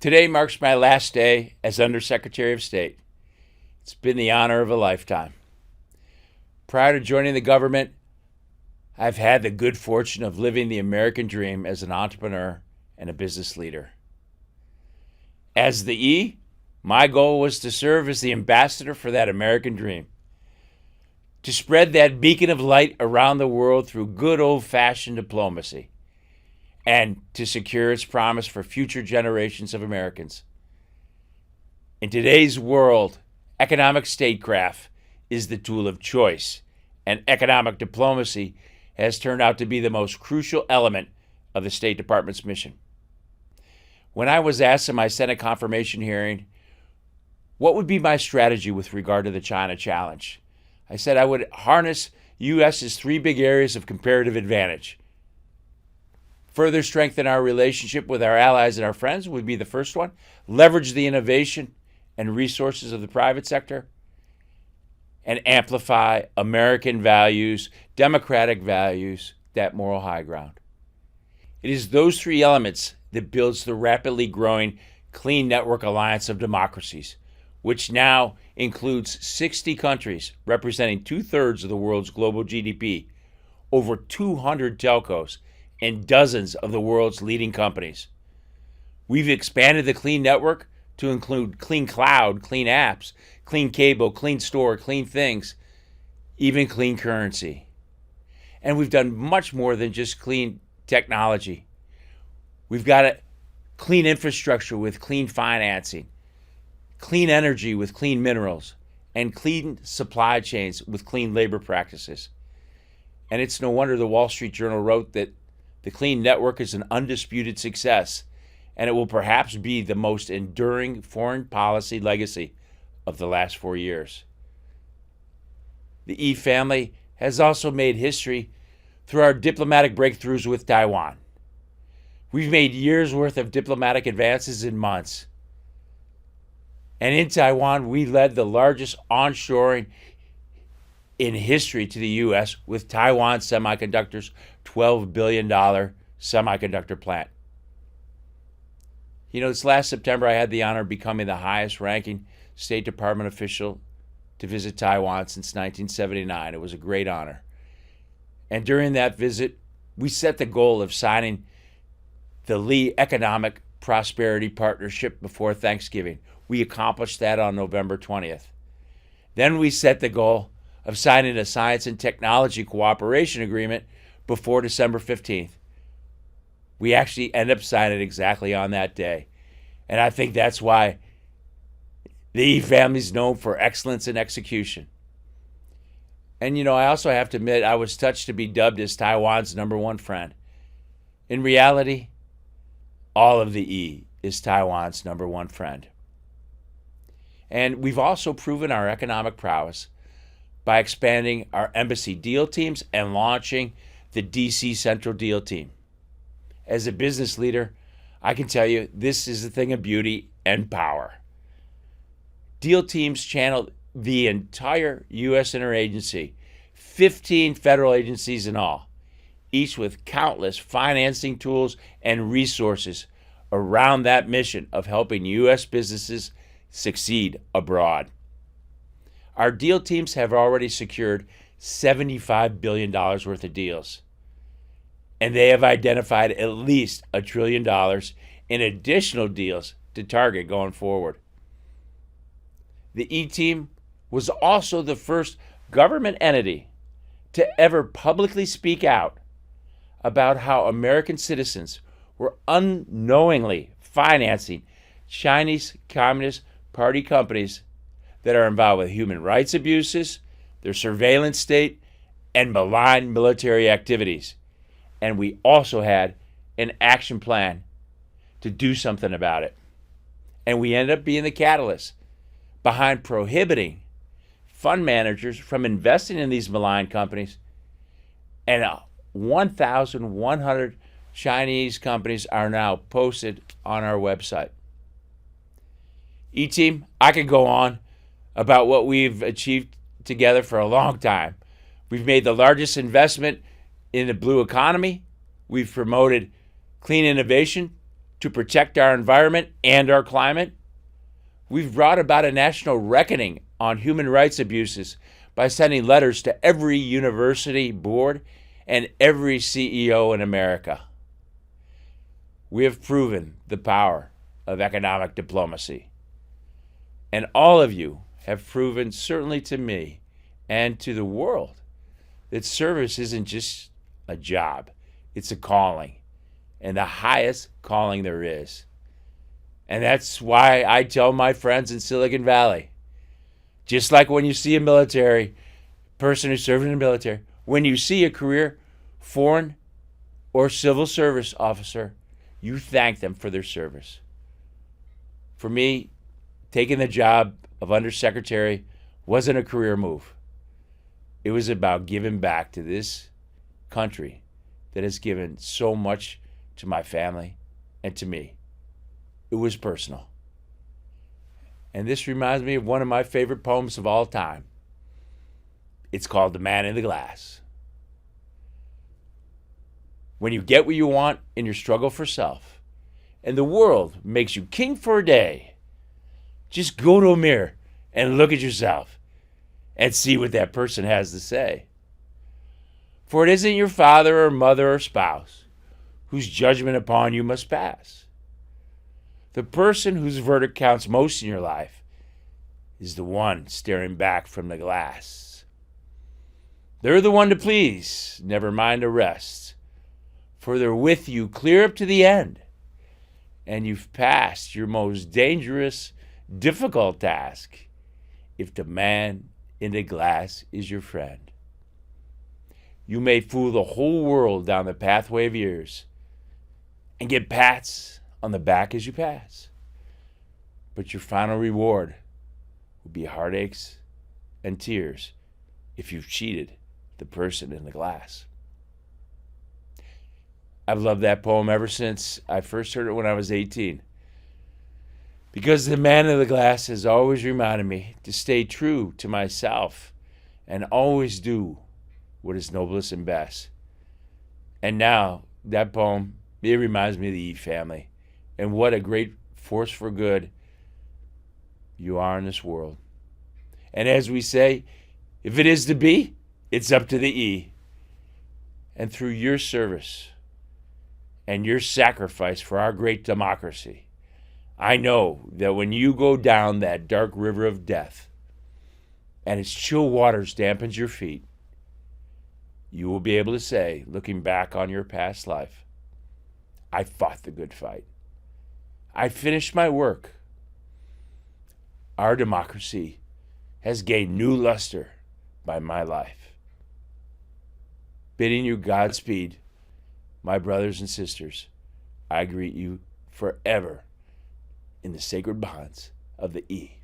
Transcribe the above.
Today marks my last day as Undersecretary of State. It's been the honor of a lifetime. Prior to joining the government, I've had the good fortune of living the American dream as an entrepreneur and a business leader. As the E, my goal was to serve as the ambassador for that American dream, to spread that beacon of light around the world through good old-fashioned diplomacy, and to secure its promise for future generations of Americans. In today's world, economic statecraft is the tool of choice, and economic diplomacy has turned out to be the most crucial element of the State Department's mission. When I was asked in my Senate confirmation hearing what would be my strategy with regard to the China challenge, I said I would harness U.S.'s three big areas of comparative advantage. Further strengthen our relationship with our allies and our friends would be the first one. Leverage the innovation and resources of the private sector. And amplify American values, democratic values, that moral high ground. It is those three elements that builds the rapidly growing Clean Network Alliance of Democracies, which now includes 60 countries representing 2/3 of the world's global GDP, over 200 telcos, and dozens of the world's leading companies. We've expanded the Clean Network to include clean cloud, clean apps, clean cable, clean store, clean things, even clean currency. And we've done much more than just clean technology. We've got a clean infrastructure with clean financing, clean energy with clean minerals, and clean supply chains with clean labor practices. And it's no wonder the Wall Street Journal wrote that the Clean Network is an undisputed success, and it will perhaps be the most enduring foreign policy legacy of the last 4 years. The E family has also made history through our diplomatic breakthroughs with Taiwan. We've made years' worth of diplomatic advances in months. And in Taiwan, we led the largest onshoring in history to the U.S. with Taiwan Semiconductor's $12 billion semiconductor plant. You know, this last September, I had the honor of becoming the highest ranking State Department official to visit Taiwan since 1979. It was a great honor. And during that visit, we set the goal of signing the Lee Economic Prosperity Partnership before Thanksgiving. We accomplished that on November 20th. Then we set the goal of signing a Science and Technology Cooperation Agreement before December 15th. We actually end up signing exactly on that day. And I think that's why the E family is known for excellence in execution. And you know, I also have to admit, I was touched to be dubbed as Taiwan's #1 friend. In reality, all of the E is Taiwan's #1 friend. And we've also proven our economic prowess by expanding our embassy deal teams and launching the DC Central Deal Team. As a business leader, I can tell you this is a thing of beauty and power. Deal teams channel the entire U.S. interagency, 15 federal agencies in all, each with countless financing tools and resources around that mission of helping U.S. businesses succeed abroad. Our deal teams have already secured $75 billion worth of deals, and they have identified at least $1 trillion in additional deals to target going forward. The E-Team was also the first government entity to ever publicly speak out about how American citizens were unknowingly financing Chinese Communist Party companies that are involved with human rights abuses, their surveillance state, and malign military activities. And we also had an action plan to do something about it. And we ended up being the catalyst behind prohibiting fund managers from investing in these malign companies. And 1,100 Chinese companies are now posted on our website. E-Team, I could go on about what we've achieved together for a long time. We've made the largest investment in the blue economy. We've promoted clean innovation to protect our environment and our climate. We've brought about a national reckoning on human rights abuses by sending letters to every university board and every CEO in America. We have proven the power of economic diplomacy. And all of you have proven, certainly to me and to the world, that service isn't just a job, it's a calling, and the highest calling there is. And that's why I tell my friends in Silicon Valley, just like when you see a military person who's serving in the military, when you see a career foreign or civil service officer, you thank them for their service. For me, taking the job of undersecretary wasn't a career move. It was about giving back to this country that has given so much to my family and to me. It was personal. And this reminds me of one of my favorite poems of all time. It's called The Man in the Glass. When you get what you want in your struggle for self, and the world makes you king for a day, just go to a mirror and look at yourself and see what that person has to say. For it isn't your father or mother or spouse whose judgment upon you must pass. The person whose verdict counts most in your life is the one staring back from the glass. They're the one to please, never mind the rest, for they're with you clear up to the end, and you've passed your most dangerous, difficult task if the man in the glass is your friend. You may fool the whole world down the pathway of years and get pats on the back as you pass, but your final reward will be heartaches and tears if you've cheated the person in the glass. I've loved that poem ever since I first heard it when I was 18, because the man in the glass has always reminded me to stay true to myself and always do what is noblest and best. And now that poem, it reminds me of the E family and what a great force for good you are in this world. And as we say, if it is to be, it's up to the E. And through your service and your sacrifice for our great democracy, I know that when you go down that dark river of death and its chill waters dampens your feet, you will be able to say, looking back on your past life, I fought the good fight. I finished my work. Our democracy has gained new luster by my life. Bidding you Godspeed, my brothers and sisters, I greet you forever in the sacred bonds of the E.